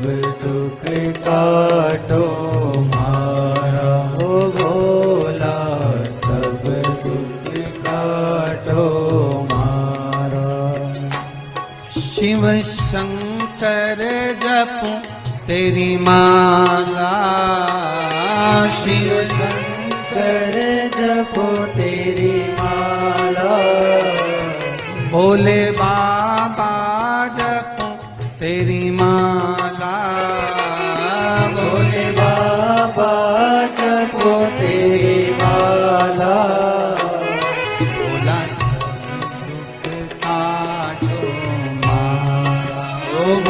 दुख काटो मारा हो भोला, सब दुख काटो मारा। शिव शंकर जपो तेरी माला, शिव शंकर जपो तेरी माला, भोले बाबा जपो तेरी माला, भोले बाबा जपो तेरी माला, भोला सब दुख काटो मारा। ओ